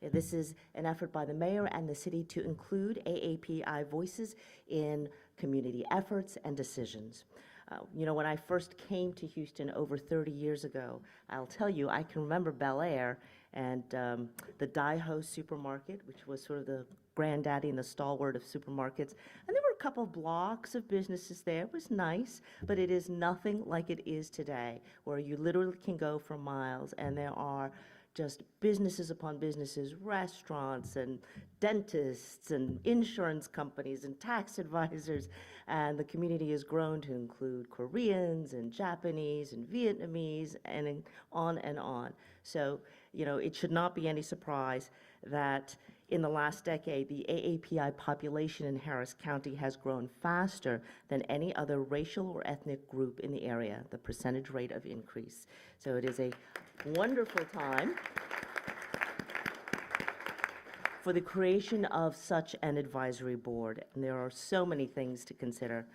This is an effort by the mayor and the city to include AAPI voices in community efforts and decisions. When I first came to Houston over 30 years ago, I'll tell you, I can remember Bel Air and the KHOU supermarket, which was sort of the granddaddy and the stalwart of supermarkets. And there were a couple of blocks of businesses there. It was nice, but it is nothing like it is today, where you literally can go for miles, and there are just businesses upon businesses, restaurants and dentists and insurance companies and tax advisors, and the community has grown to include Koreans and Japanese and Vietnamese and on and on. So, it should not be any surprise that in the last decade, the AAPI population in Harris County has grown faster than any other racial or ethnic group in the area, the percentage rate of increase. So it is a wonderful time for the creation of such an advisory board, and there are so many things to consider.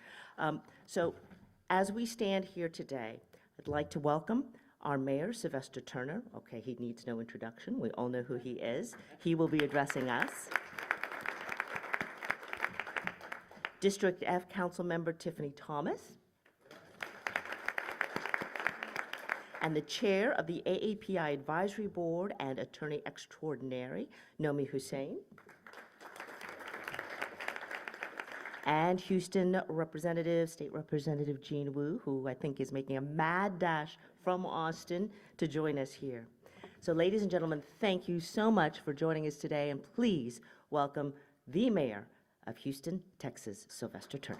So as we stand here today, I'd like to welcome our Mayor, Sylvester Turner. Okay, he needs no introduction. We all know who he is. He will be addressing us. District F Council Member Tiffany Thomas. And the Chair of the AAPI Advisory Board and Attorney Extraordinary, Nomi Hussein. And Houston Representative, State Representative Jean Wu, who I think is making a mad dash from Austin to join us here. So ladies and gentlemen, thank you so much for joining us today, and please welcome the Mayor of Houston, Texas, Sylvester Turner.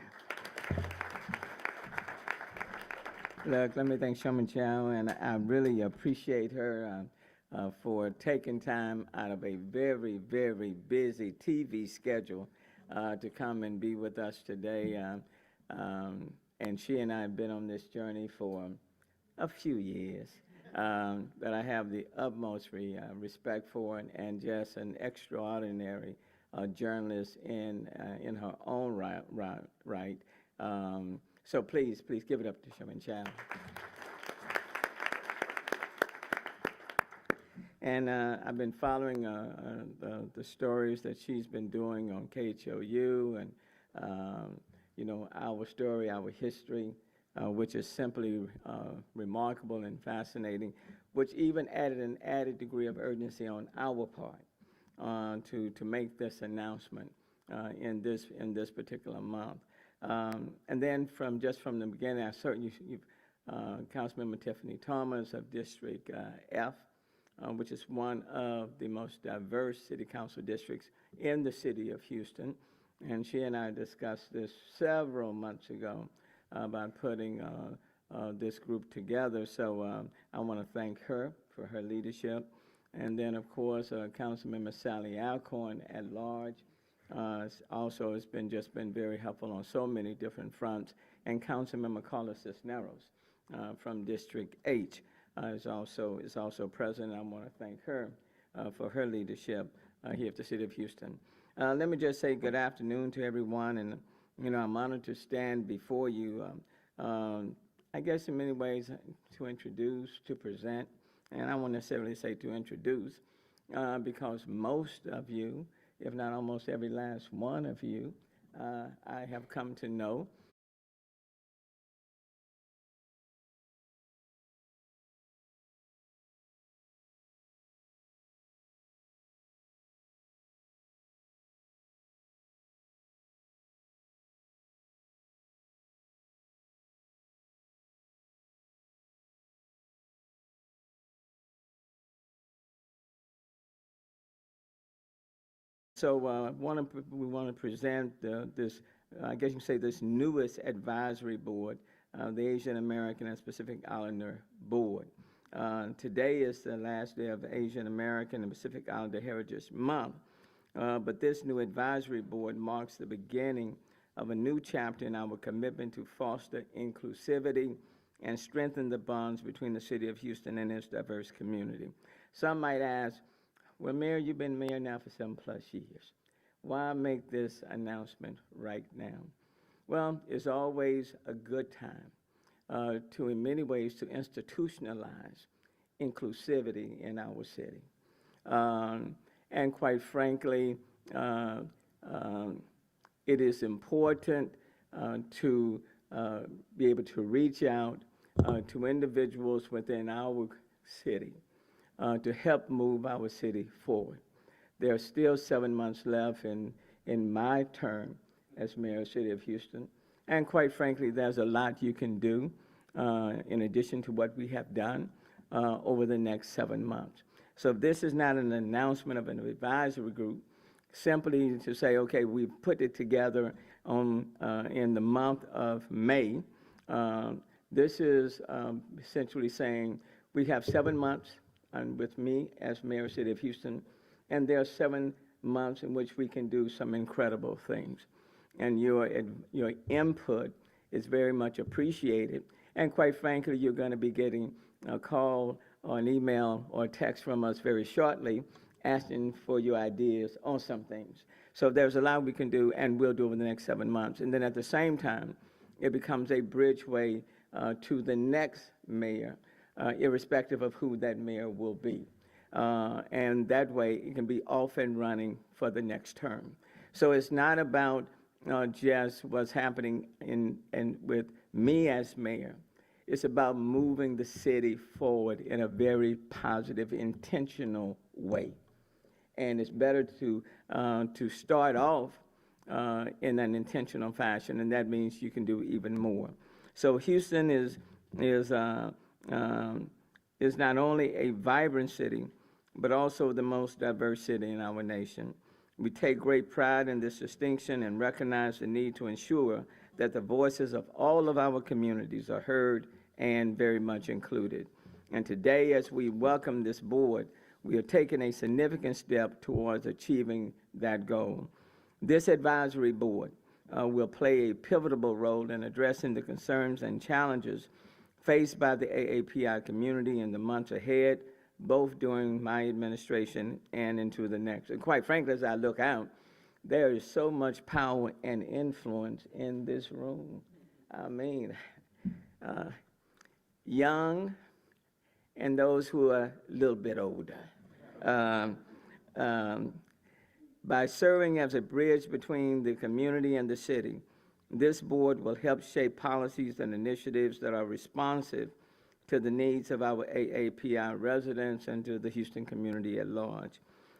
Look, let me thank Chairman Chow, and I really appreciate her for taking time out of a very, very busy TV schedule to come and be with us today. And she and I have been on this journey for a few years that I have the utmost respect for, and just an extraordinary journalist in her own right. So please give it up to Chairman Chow. And I've been following the stories that she's been doing on KHOU, and our story, our history, which is simply remarkable and fascinating, which even added an added degree of urgency on our part to make this announcement in this particular month. And then from the beginning, I certainly, Councilmember Tiffany Thomas of District F, which is one of the most diverse city council districts in the city of Houston. And she and I discussed this several months ago about putting this group together. So I want to thank her for her leadership. And then, of course, Councilmember Sally Alcorn at large also has been very helpful on so many different fronts. And Councilmember Carla Cisneros from District H is also present. I want to thank her for her leadership here at the City of Houston. Let me just say good afternoon to everyone, and I'm honored to stand before you. I guess in many ways to introduce, to present, and I won't necessarily say to introduce, because most of you, if not almost every last one of you, I have come to know. So we want to present this, I guess you can say, this newest advisory board, the Asian American and Pacific Islander Board. Today is the last day of the Asian American and Pacific Islander Heritage Month, but this new advisory board marks the beginning of a new chapter in our commitment to foster inclusivity and strengthen the bonds between the City of Houston and its diverse community. Some might ask, well, Mayor, you've been mayor now for 7+ years. Why make this announcement right now? Well, it's always a good time to, in many ways, to institutionalize inclusivity in our city. And and quite frankly, it is important to be able to reach out to individuals within our city to help move our city forward. There are still 7 months left in my term as mayor of the city of Houston, and quite frankly, there's a lot you can do in addition to what we have done over the next 7 months. So this is not an announcement of an advisory group, simply to say, okay, we've put it together in the month of May. This is essentially saying we have 7 months with me as mayor of the city of Houston, and there are 7 months in which we can do some incredible things. And your input is very much appreciated. And quite frankly, you're going to be getting a call or an email or a text from us very shortly asking for your ideas on some things. So there's a lot we can do, and we'll do over the next 7 months. And then at the same time, it becomes a bridgeway to the next mayor, irrespective of who that mayor will be. And that way, it can be off and running for the next term. So it's not about just what's happening with me as mayor. It's about moving the city forward in a very positive, intentional way. And it's better to start off in an intentional fashion, and that means you can do even more. So Houston is not only a vibrant city, but also the most diverse city in our nation. We take great pride in this distinction and recognize the need to ensure that the voices of all of our communities are heard and very much included. And today, as we welcome this board, we are taking a significant step towards achieving that goal. This advisory board will play a pivotal role in addressing the concerns and challenges faced by the AAPI community in the months ahead, both during my administration and into the next. And quite frankly, as I look out, there is so much power and influence in this room. I mean, young and those who are a little bit older. By serving as a bridge between the community and the city, this board will help shape policies and initiatives that are responsive to the needs of our AAPI residents and to the Houston community at large.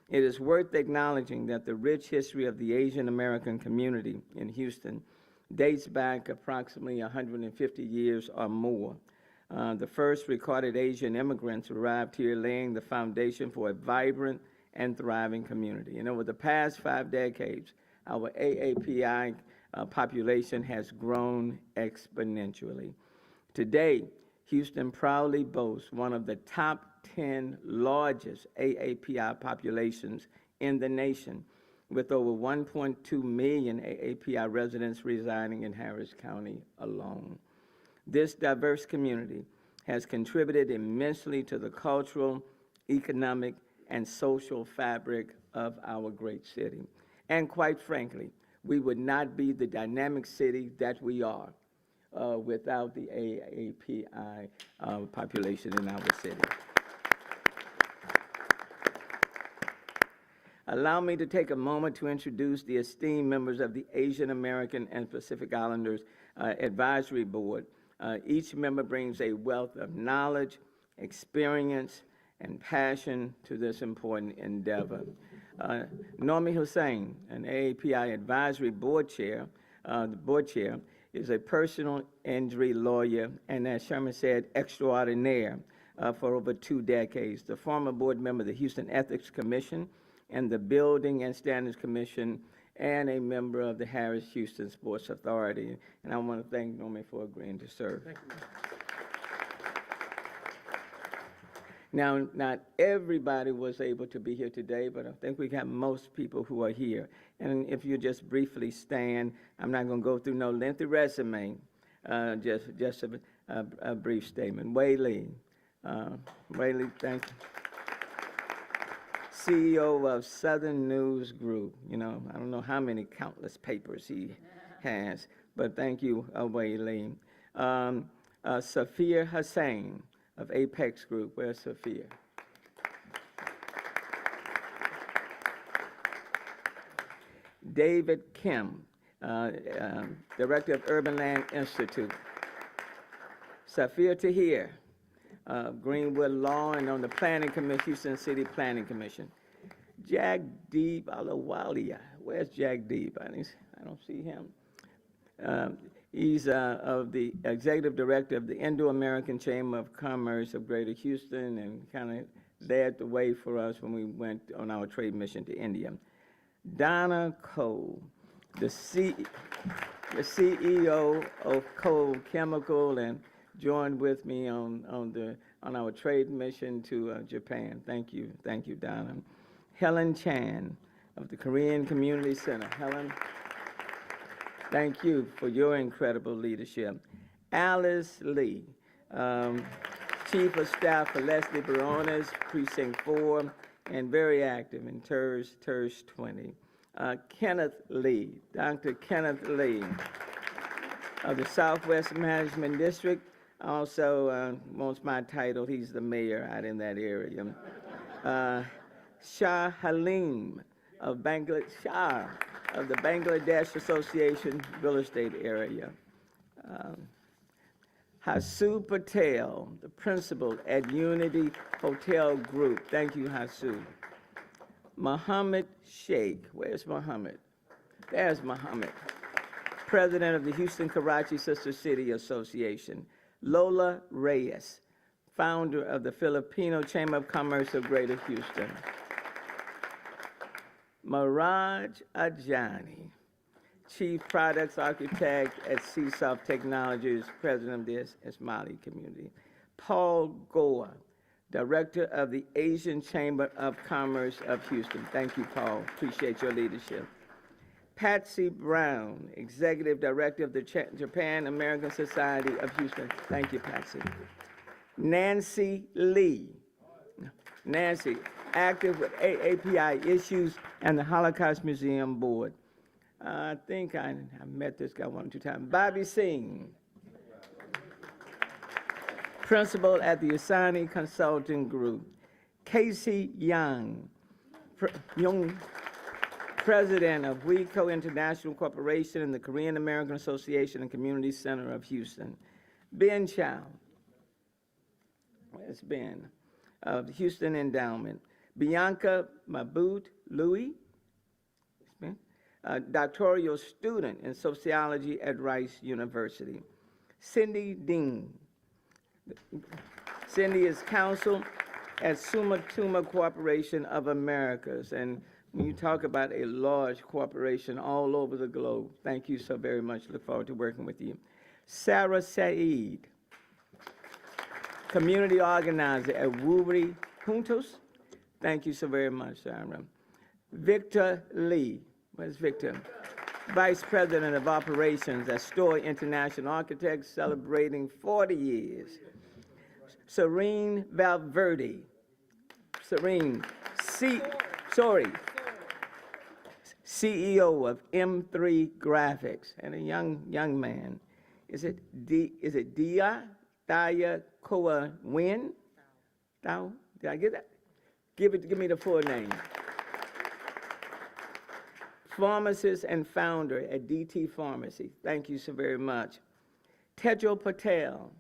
It is worth acknowledging that the rich history of the Asian American community in Houston dates back approximately 150 years or more. The first recorded Asian immigrants arrived here, laying the foundation for a vibrant and thriving community. And over the past 5 decades, our AAPI population has grown exponentially. Today, Houston proudly boasts one of the top 10 largest AAPI populations in the nation, with over 1.2 million AAPI residents residing in Harris County alone. This diverse community has contributed immensely to the cultural, economic, and social fabric of our great city. And quite frankly, we would not be the dynamic city that we are without the AAPI population in our city. Allow me to take a moment to introduce the esteemed members of the Asian American and Pacific Islanders Advisory Board. Each member brings a wealth of knowledge, experience, and passion to this important endeavor. Normi Hussain, an AAPI Advisory Board Chair, is a personal injury lawyer and, as Sherman said, extraordinaire for over 2 decades. The former board member of the Houston Ethics Commission and the Building and Standards Commission, and a member of the Harris-Houston Sports Authority. And I want to thank Normi for agreeing to serve. Thank you. Now, not everybody was able to be here today, but I think we got most people who are here. And if you just briefly stand, I'm not going to go through no lengthy resume, just a brief statement. Wei Lee, thank you. CEO of Southern News Group. You know, I don't know how many countless papers he has, but thank you, Wei Lee. Sophia Hussain of Apex Group. Where's Sophia? David Kim, Director of Urban Land Institute. Safir Tahir, Greenwood Law and on the Planning Commission, Houston City Planning Commission. Jagdeep Alawalia, where's Jagdeep? I don't see him. He's of the Executive Director of the Indo-American Chamber of Commerce of Greater Houston and kind of led the way for us when we went on our trade mission to India. Donna Cole, the CEO of KHOU Chemical, and joined with me on our trade mission to Japan. Thank you, Donna. Helen Chan of the Korean Community Center. Helen, thank you for your incredible leadership. Alice Lee, Chief of Staff for Leslie Barones, Precinct 4, and very active in TERS 20. Kenneth Lee, Dr. Kenneth Lee of the Southwest Management District, also wants my title, he's the mayor out in that area. Shah Halim of Bangladesh, of the Bangladesh Association Real Estate Area. Hasu Patel, the principal at Unity Hotel Group. Thank you, Hasu. Muhammad Sheikh, where's Muhammad? There's Muhammad. President of the Houston Karachi Sister City Association. Lola Reyes, founder of the Filipino Chamber of Commerce of Greater Houston. Maraj Ajani, Chief Products Architect at CSOF Technologies, President of the Ismaili Community. Paul Goa, Director of the Asian Chamber of Commerce of Houston. Thank you, Paul. Appreciate your leadership. Patsy Brown, Executive Director of the Japan American Society of Houston. Thank you, Patsy. Nancy Lee. Nancy, active with AAPI issues and the Holocaust Museum Board. I think I met this guy 1 or 2 times. Bobby Singh, principal at the Asani Consulting Group. Casey Young, president of WeCo International Corporation and the Korean American Association and Community Center of Houston. Ben Chow, where's Ben? Of the Houston Endowment. Bianca Mabut Louis, doctoral student in sociology at Rice University. Cindy Dean. Cindy is counsel at Summa Tuma Corporation of Americas. And when you talk about a large corporation all over the globe, thank you so very much. Look forward to working with you. Sarah Saeed, community organizer at Woobly Juntos. Thank you so very much, Sarah. Victor Lee, where's Victor? Vice President of Operations at Story International Architects, celebrating 40 years. Serene Valverde, CEO of M3 Graphics, and a young man. Is it Dia Koa Win? Did I get that? Give me the full name. Pharmacist and founder at DT Pharmacy. Thank you so very much. Tejo Patel,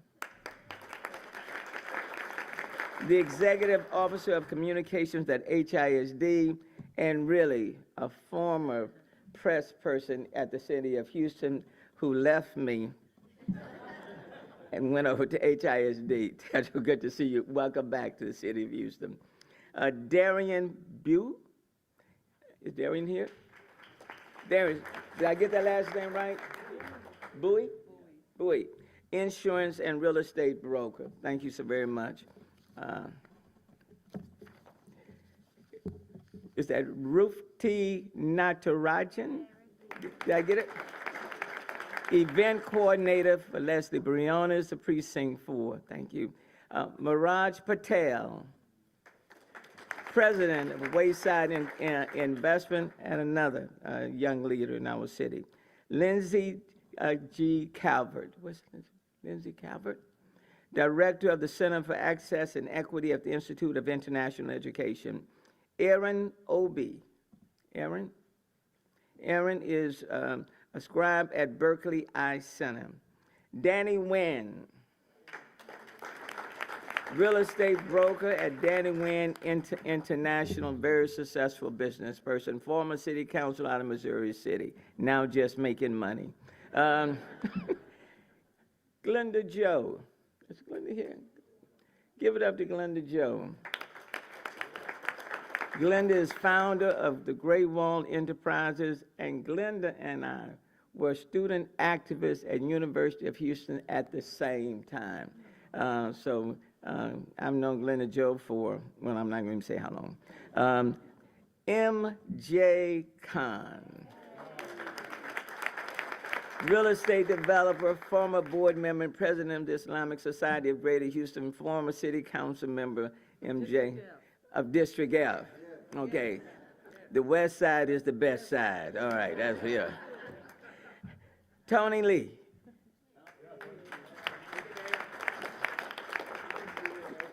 the Executive Officer of Communications at HISD, and really a former press person at the City of Houston who left me and went over to HISD. Tejo, good to see you. Welcome back to the City of Houston. Darian Bew, is Darian here? Darian, did I get that last name right? Bowie? Bowie. Insurance and real estate broker. Thank you so very much. Is that Rufti Natarajan? Did I get it? Event coordinator for Leslie Briones of Precinct 4. Thank you. Maraj Patel, president of Wayside Investment, and another young leader in our city. Lindsay G. Calvert. What's Lindsay Calvert? Director of the Center for Access and Equity at the Institute of International Education. Aaron Obi. Aaron Aaron is a scribe at Berkeley Eye Center. Danny Nguyen, real estate broker at Danny Nguyen International, very successful business person, former city council out of Missouri City, now just making money. Glenda Joe, is Glenda here? Give it up to Glenda Joe. Glenda is founder of the Great Wall Enterprises, and Glenda and I were student activists at University of Houston at the same time. I've known Glenda Joe for, well, I'm not going to say how long. M.J. Khan, real estate developer, former board member and president of the Islamic Society of Greater Houston, former city council member, M.J. of District F. Okay. The west side is the best side. All right, that's here. Tony Lee.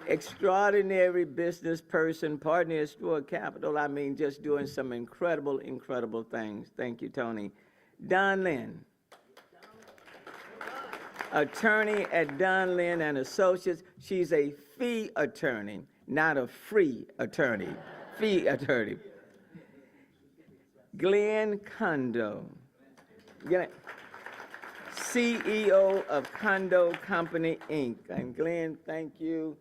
Extraordinary business person, partner at Stewart Capital. I mean, just doing some incredible, incredible things. Thank you, Tony. Don Lynn. Attorney at Don Lynn and Associates. She's a fee attorney, not a free attorney. Fee attorney. Glenn Kondo, CEO of Kondo Company, Inc. And Glenn, thank you.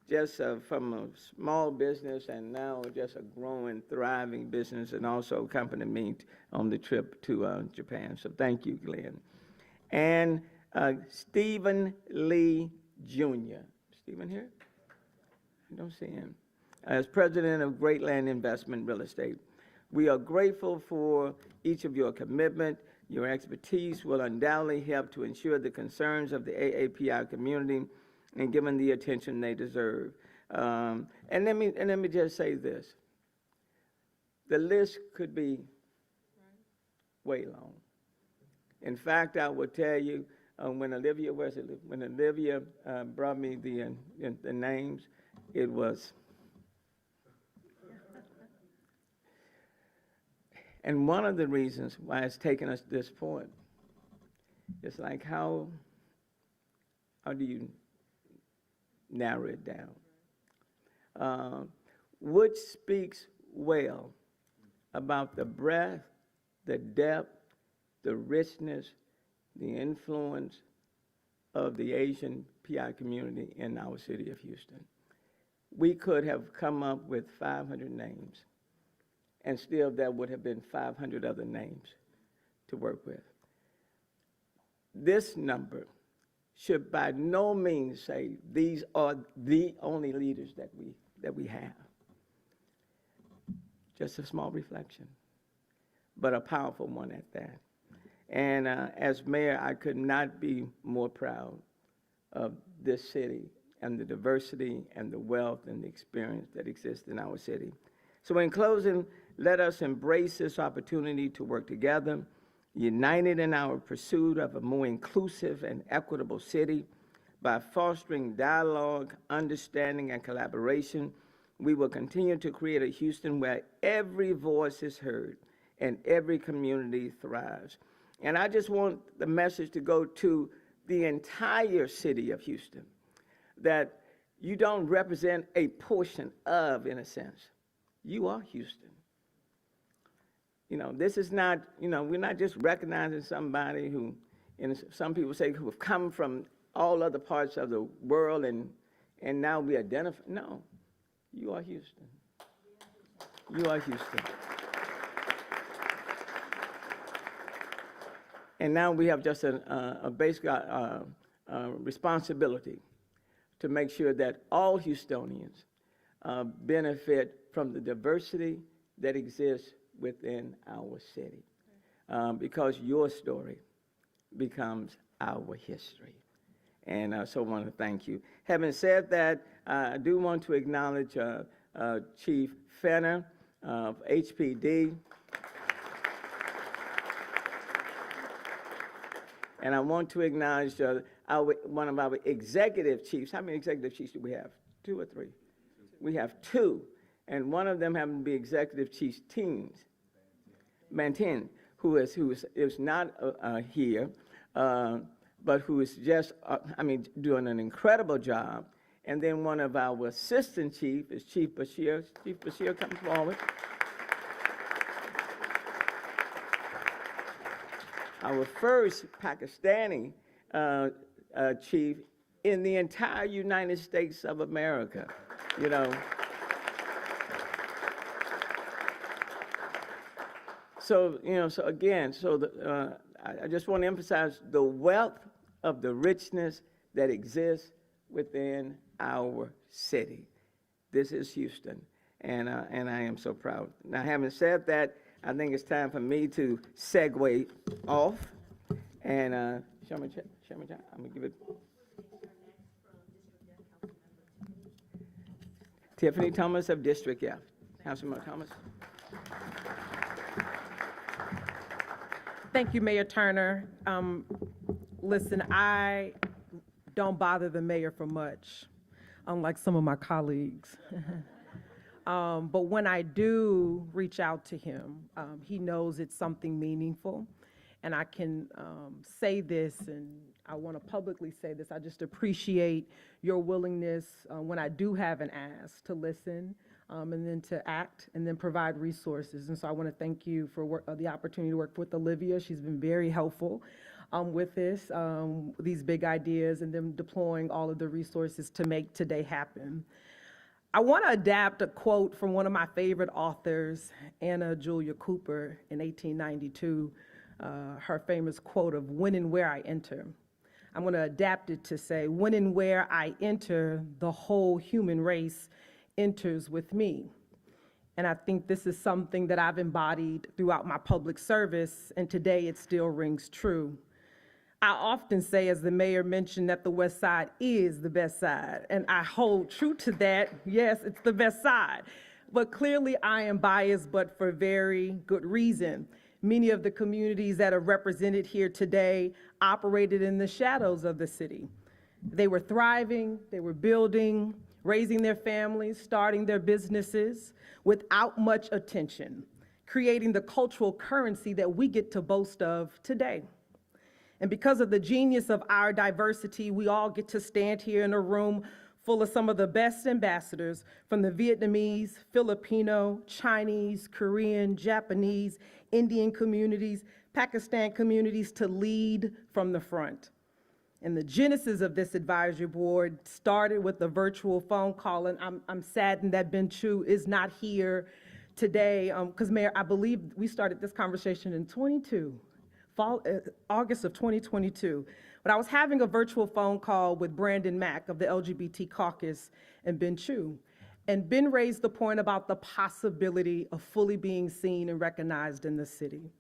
Just from a small business and now just a growing, thriving business, and also accompanied me on the trip to Japan. So thank you, Glenn. And Stephen Lee Jr. Stephen here? I don't see him. As president of Great Land Investment Real Estate. We are grateful for each of your commitment. Your expertise will undoubtedly help to ensure the concerns of the AAPI community and given the attention they deserve. And let me just say this. The list could be way long. In fact, I will tell you, when Olivia brought me the names, it was. And one of the reasons why it's taken us to this point is like how do you narrow it down? Which speaks well about the breadth, the depth, the richness, the influence of the Asian PI community in our city of Houston. We could have come up with 500 names, and still there would have been 500 other names to work with. This number should by no means say these are the only leaders that we have. Just a small reflection, but a powerful one at that. And as mayor, I could not be more proud of this city and the diversity and the wealth and the experience that exists in our city. So in closing, let us embrace this opportunity to work together, united in our pursuit of a more inclusive and equitable city. By fostering dialogue, understanding, and collaboration, we will continue to create a Houston where every voice is heard and every community thrives. And I just want the message to go to the entire city of Houston, that you don't represent a portion of, in a sense. You are Houston. You know, this is not, you know, we're not just recognizing somebody who, and some people say, who have come from all other parts of the world and now we identify. No, you are Houston. You are Houston. And now we have just a basic responsibility to make sure that all Houstonians benefit from the diversity that exists within our city, because your story becomes our history. And so I want to thank you. Having said that, I do want to acknowledge Chief Fenner of HPD. And I want to acknowledge one of our executive chiefs. How many executive chiefs do we have? 2 or 3? We have 2. And one of them happens to be executive chief's teams. Mantin, who is not here, but who is just, doing an incredible job. And then one of our assistant chief is Chief Bashir. Chief Bashir, come forward. Our first Pakistani chief in the entire United States of America, you know. So, I just want to emphasize the wealth of the richness that exists within our city. This is Houston, and I am so proud. Now, having said that, I think it's time for me to segue off, and Chairman John, I'm gonna give it. Tiffany Thomas of District F. Councilman Thomas. Thank you, Mayor Turner. Listen, I don't bother the mayor for much, unlike some of my colleagues. But when I do reach out to him, he knows it's something meaningful. And I can say this, and I want to publicly say this, I just appreciate your willingness when I do have an ask to listen and then to act and then provide resources. And so I want to thank you for the opportunity to work with Olivia. She's been very helpful with this, these big ideas, and then deploying all of the resources to make today happen. I want to adapt a quote from one of my favorite authors, Anna Julia Cooper, in 1892, her famous quote of "When and where I enter." I'm going to adapt it to say, "When and where I enter, the whole human race enters with me." And I think this is something that I've embodied throughout my public service, and today it still rings true. I often say, as the mayor mentioned, that the West Side is the best side, and I hold true to that. Yes, it's the best side. But clearly I am biased, but for very good reason. Many of the communities that are represented here today operated in the shadows of the city. They were thriving, they were building, raising their families, starting their businesses without much attention, creating the cultural currency that we get to boast of today. And because of the genius of our diversity, we all get to stand here in a room full of some of the best ambassadors from the Vietnamese, Filipino, Chinese, Korean, Japanese, Indian communities, Pakistan communities to lead from the front. And the genesis of this advisory board started with a virtual phone call, and I'm saddened that Ben Chu is not here today, because Mayor, I believe we started this conversation in August of 2022. But I was having a virtual phone call with Brandon Mack of the LGBT caucus and Ben Chu. And Ben raised the point about the possibility of fully being seen and recognized in the city.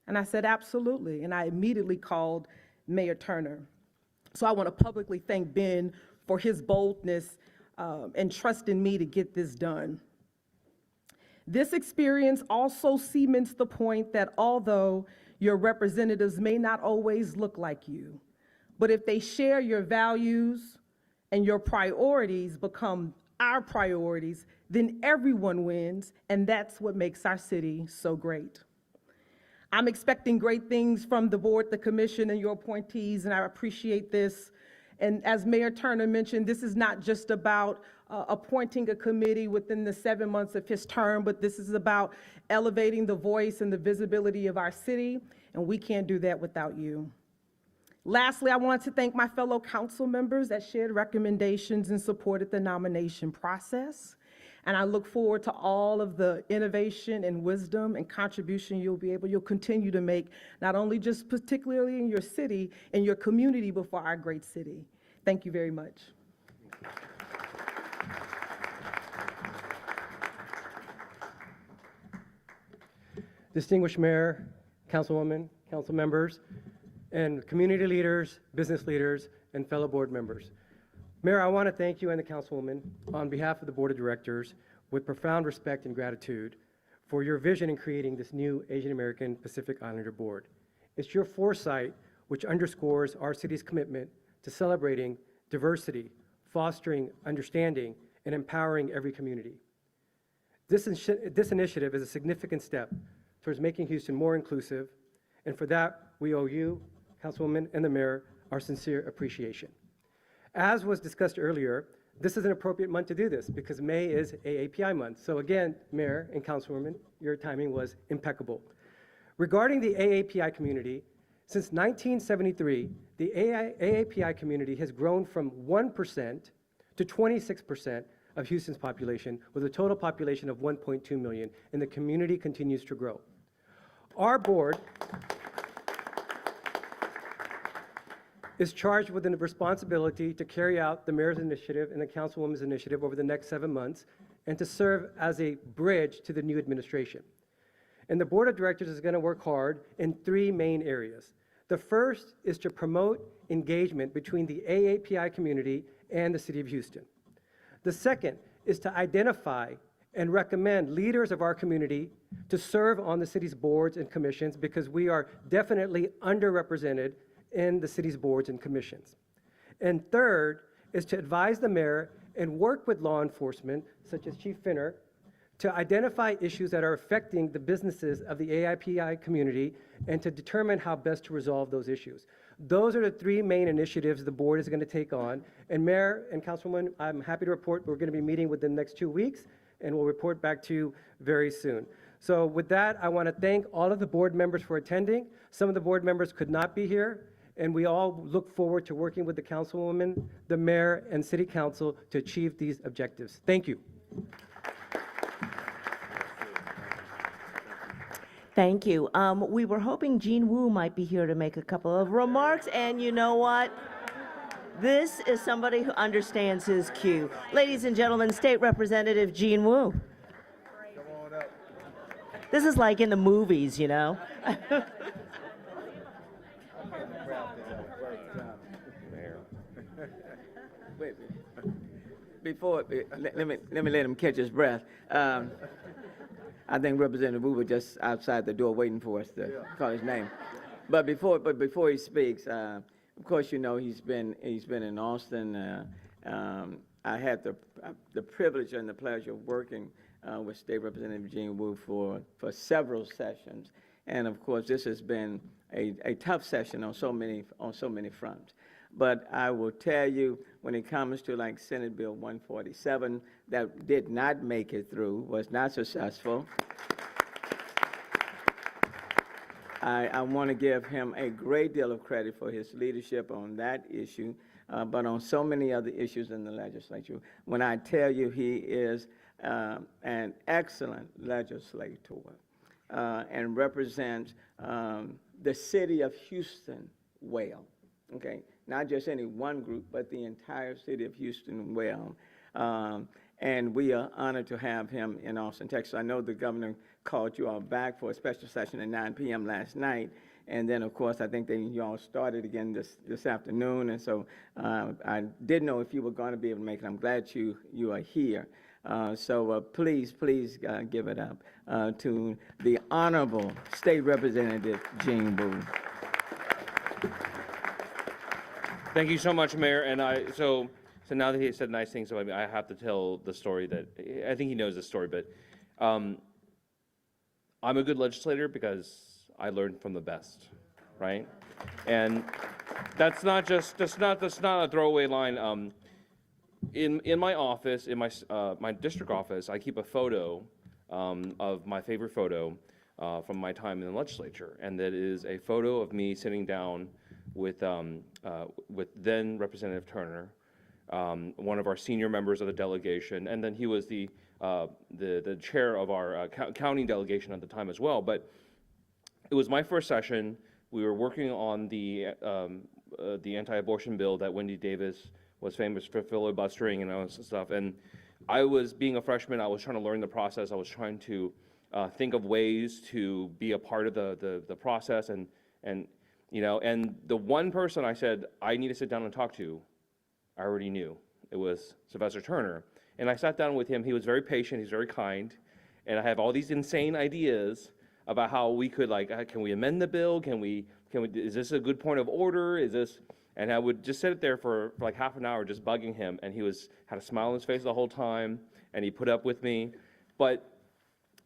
And I said, absolutely. And I immediately called Mayor Turner. So I want to publicly thank Ben for his boldness and trust in me to get this done. This experience also cements the point that although your representatives may not always look like you, but if they share your values and your priorities become our priorities, then everyone wins, and that's what makes our city so great. I'm expecting great things from the board, the commission, and your appointees, and I appreciate this. And as Mayor Turner mentioned, this is not just about appointing a committee within the 7 months of his term, but this is about elevating the voice and the visibility of our city, and we can't do that without you. Lastly, I want to thank my fellow council members that shared recommendations and supported the nomination process. And I look forward to all of the innovation and wisdom and contribution you'll continue to make, not only just particularly in your city, in your community, but for our great city. Thank you very much. Distinguished Mayor, Councilwoman, council members, and community leaders, business leaders, and fellow board members. Mayor, I want to thank you and the Councilwoman on behalf of the Board of Directors with profound respect and gratitude for your vision in creating this new Asian American Pacific Islander Board. It's your foresight which underscores our city's commitment to celebrating diversity, fostering understanding, and empowering every community. This initiative is a significant step towards making Houston more inclusive, and for that, we owe you, Councilwoman, and the Mayor our sincere appreciation. As was discussed earlier, this is an appropriate month to do this because May is AAPI month. So again, Mayor and Councilwoman, your timing was impeccable. Regarding the AAPI community, since 1973, the AAPI community has grown from 1% to 26% of Houston's population, with a total population of 1.2 million, and the community continues to grow. Our board is charged with the responsibility to carry out the mayor's initiative and the councilwoman's initiative over the next 7 months and to serve as a bridge to the new administration. And the board of directors is going to work hard in 3 main areas. The first is to promote engagement between the AAPI community and the city of Houston. The second is to identify and recommend leaders of our community to serve on the city's boards and commissions because we are definitely underrepresented in the city's boards and commissions. And third is to advise the mayor and work with law enforcement, such as Chief Finner, to identify issues that are affecting the businesses of the AAPI community and to determine how best to resolve those issues. Those are the 3 main initiatives the board is going to take on. And Mayor and Councilwoman, I'm happy to report we're going to be meeting within the next 2 weeks, and we'll report back to you very soon. So with that, I want to thank all of the board members for attending. Some of the board members could not be here, and we all look forward to working with the councilwoman, the mayor, and city council to achieve these objectives. Thank you. Thank you. We were hoping Jean Wu might be here to make a couple of remarks, and you know what? This is somebody who understands his cue. Ladies and gentlemen, State Representative Jean Wu. This is like in the movies, you know? Wait, before, let me let him catch his breath. I think Representative Wu was just outside the door waiting for us to call his name. But before he speaks, of course, you know he's been in Austin. I had the privilege and the pleasure of working with State Representative Jean Wu for several sessions, and of course, this has been a tough session on so many fronts. But I will tell you, when it comes to like Senate Bill 147, that did not make it through, was not successful. I want to give him a great deal of credit for his leadership on that issue, but on so many other issues in the legislature. When I tell you he is an excellent legislator and represents the city of Houston well, okay? Not just any one group, but the entire city of Houston well. And we are honored to have him in Austin, Texas. I know the governor called you all back for a special session at 9 p.m. last night. And then, of course, I think you all started again this afternoon. And so I didn't know if you were going to be able to make it. I'm glad you are here. So please give it up to the Honorable State Representative Jean Wu. Thank you so much, Mayor. And so now that he said nice things about me, I have to tell the story that I think he knows the story. But I'm a good legislator because I learned from the best, right? And that's not a throwaway line. In my office, in my district office, I keep a photo of my favorite photo from my time in the legislature, and that is a photo of me sitting down with then Representative Turner, one of our senior members of the delegation, and then he was the chair of our county delegation at the time as well. But it was my first session. We were working on the anti-abortion bill that Wendy Davis was famous for filibustering and all this stuff. And I was, being a freshman, I was trying to learn the process. I was trying to think of ways to be a part of the process, and you know, and the one person I said I need to sit down and talk to, I already knew. It was Sylvester Turner. And I sat down with him. He was very patient. He's very kind. And I have all these insane ideas about how we could, like, can we amend the bill? Is this a good point of order? Is this? And I would just sit there for like half an hour just bugging him. And he had a smile on his face the whole time. And he put up with me. But,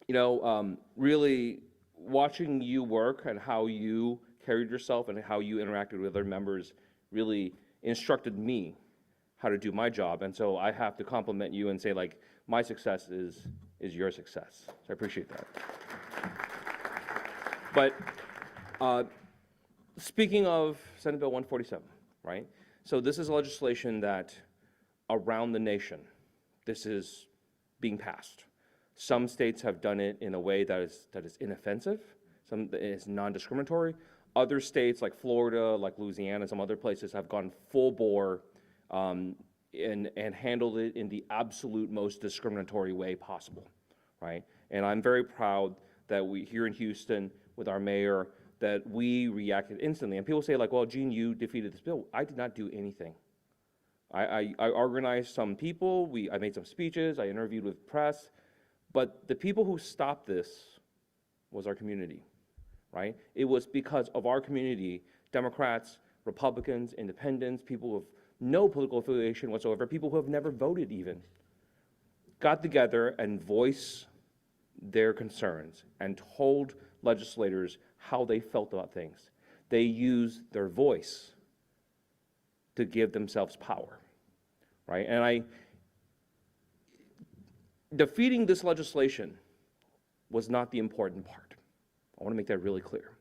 you know, really, watching you work and how you carried yourself and how you interacted with other members really instructed me how to do my job. And so I have to compliment you and say, like, my success is your success. So I appreciate that. But speaking of Senate Bill 147, right? So this is legislation that around the nation, this is being passed. Some states have done it in a way that is inoffensive, some that is non-discriminatory. Other states like Florida, like Louisiana, some other places have gone full bore and handled it in the absolute most discriminatory way possible, right? And I'm very proud that we here in Houston with our mayor, that we reacted instantly. And people say like, well, Gene, you defeated this bill. I did not do anything. I organized some people, I made some speeches, I interviewed with press, but the people who stopped this was our community, right? It was because of our community, Democrats, Republicans, independents, people of no political affiliation whatsoever, people who have never voted even, got together and voiced their concerns and told legislators how they felt about things. They used their voice to give themselves power, right? And defeating this legislation was not the important part. I want to make that really clear.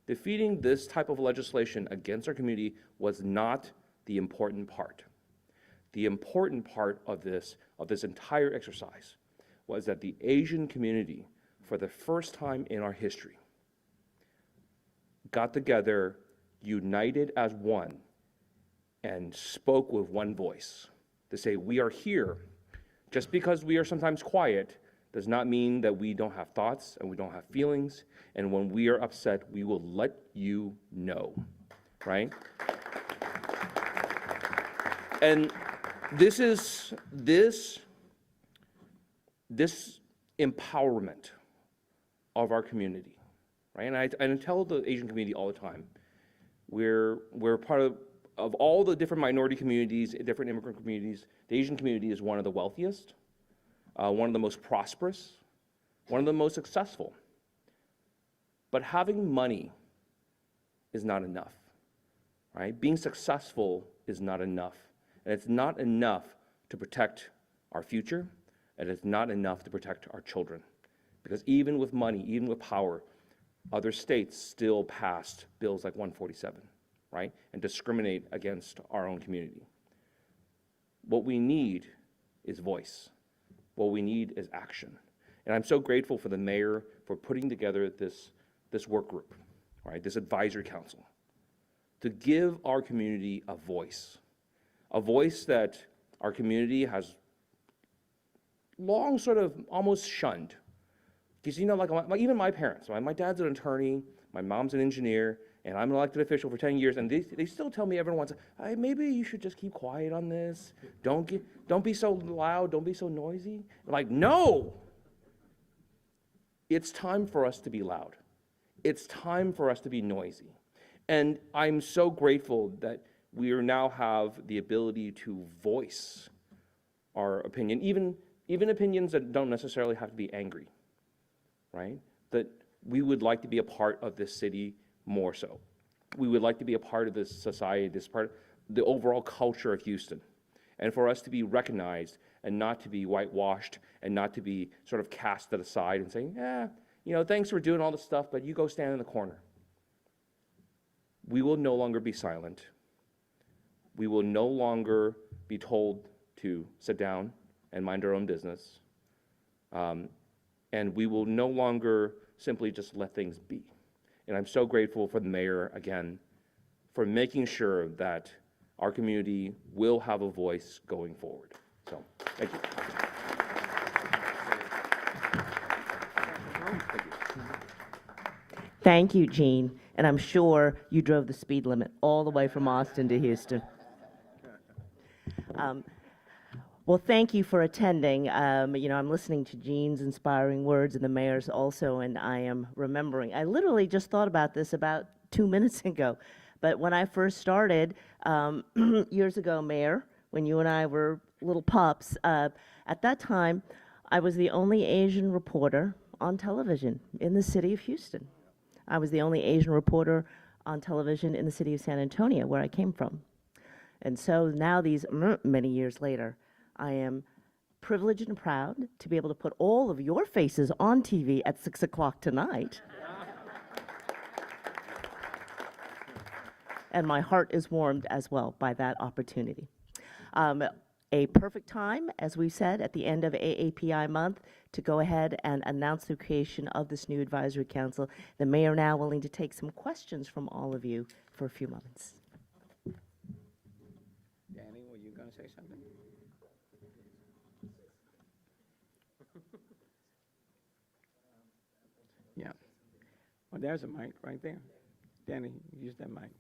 Defeating this type of legislation against our community was not the important part. The important part of this entire exercise was that the Asian community, for the first time in our history, got together, united as one, and spoke with one voice to say, we are here. Just because we are sometimes quiet does not mean that we don't have thoughts and we don't have feelings, and when we are upset, we will let you know, right? And this empowerment of our community, right? And I tell the Asian community all the time, we're part of all the different minority communities, different immigrant communities. The Asian community is one of the wealthiest, one of the most prosperous, one of the most successful. But having money is not enough, right? Being successful is not enough. And it's not enough to protect our future, and it's not enough to protect our children. Because even with money, even with power, other states still passed bills like 147, right? And discriminate against our own community. What we need is voice. What we need is action. And I'm so grateful for the mayor for putting together this work group, right? This advisory council, to give our community a voice that our community has long sort of almost shunned. Because, you know, like even my parents, right? My dad's an attorney, my mom's an engineer, and I'm an elected official for 10 years, and they still tell me every once, hey, maybe you should just keep quiet on this. Don't be so loud, don't be so noisy. I'm like, no! It's time for us to be loud. It's time for us to be noisy. And I'm so grateful that we now have the ability to voice our opinion, even opinions that don't necessarily have to be angry, right? That we would like to be a part of this city more so. We would like to be a part of this society, this part, the overall culture of Houston. And for us to be recognized and not to be whitewashed and not to be sort of cast aside and saying, you know, thanks for doing all this stuff, but you go stand in the corner. We will no longer be silent. We will no longer be told to sit down and mind our own business. And we will no longer simply just let things be. And I'm so grateful for the mayor, again, for making sure that our community will have a voice going forward. So, thank you. Thank you, Gene. And I'm sure you drove the speed limit all the way from Austin to Houston. Well, thank you for attending. You know, I'm listening to Gene's inspiring words and the mayor's also, and I am remembering. I literally just thought about this about 2 minutes ago. But when I first started, years ago, Mayor, when you and I were little pups, at that time, I was the only Asian reporter on television in the city of Houston. I was the only Asian reporter on television in the city of San Antonio, where I came from. And so now, these many years later, I am privileged and proud to be able to put all of your faces on TV at 6 o'clock tonight. And my heart is warmed as well by that opportunity. A perfect time, as we said, at the end of AAPI month, to go ahead and announce the creation of this new advisory council. The mayor now willing to take some questions from all of you for a few moments. Danny, were you going to say something? Yeah. Well, there's a mic right there. Danny, use that mic.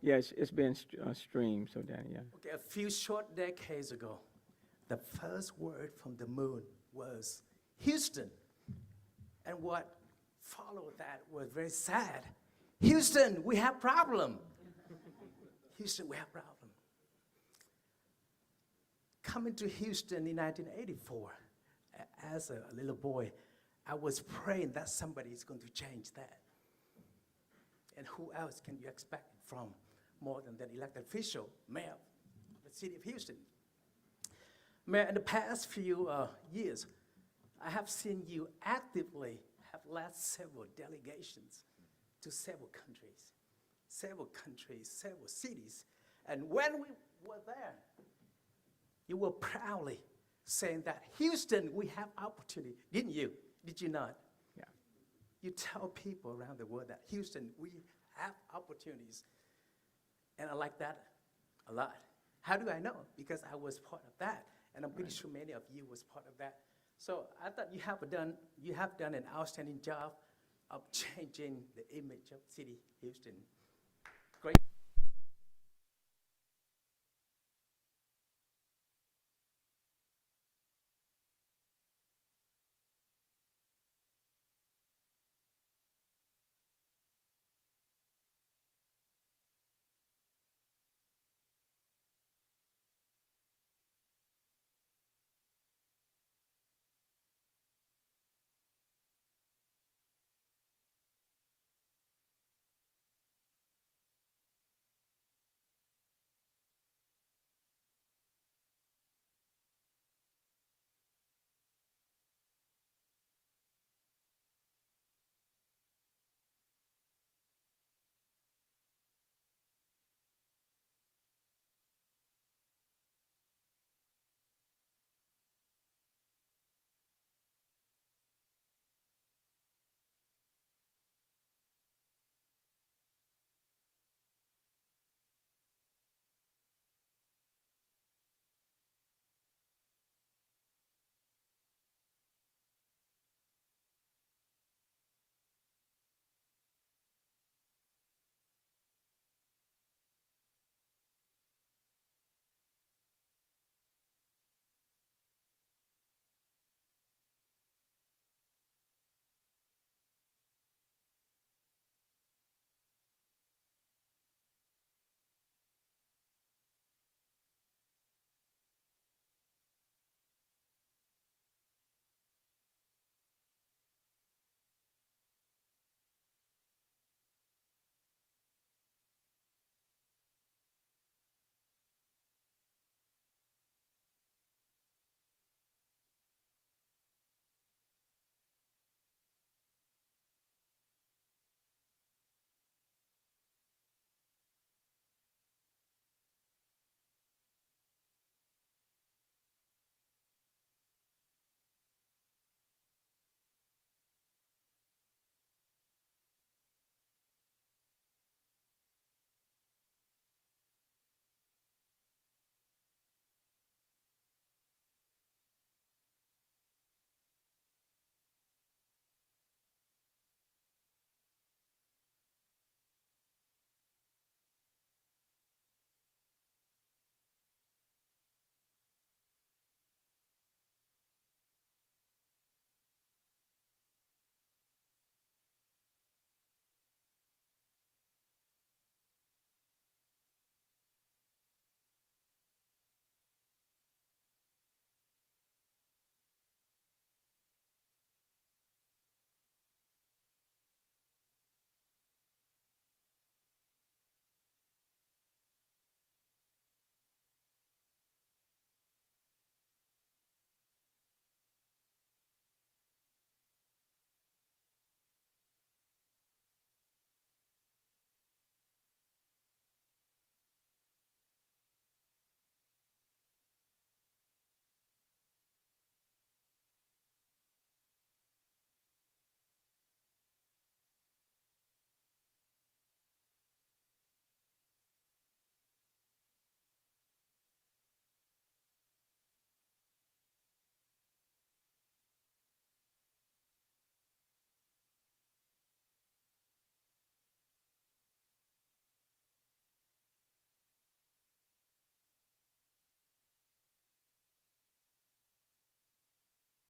Yes, it's been streamed, so Danny, yeah. Okay, a few short decades ago, the first word from the moon was Houston. And what followed that was very sad. Houston, we have problem. Houston, we have problem. Coming to Houston in 1984, as a little boy, I was praying that somebody is going to change that. And who else can you expect from more than that elected official, mayor of the city of Houston? Mayor, in the past few years, I have seen you actively have led several delegations to several countries, several cities. And when we were there, you were proudly saying that, Houston, we have opportunity, didn't you? Did you not? Yeah. You tell people around the world that, Houston, we have opportunities. And I like that a lot. How do I know? Because I was part of that, and I'm pretty sure many of you was part of that. So I thought you have done an outstanding job of changing the image of city Houston. Great.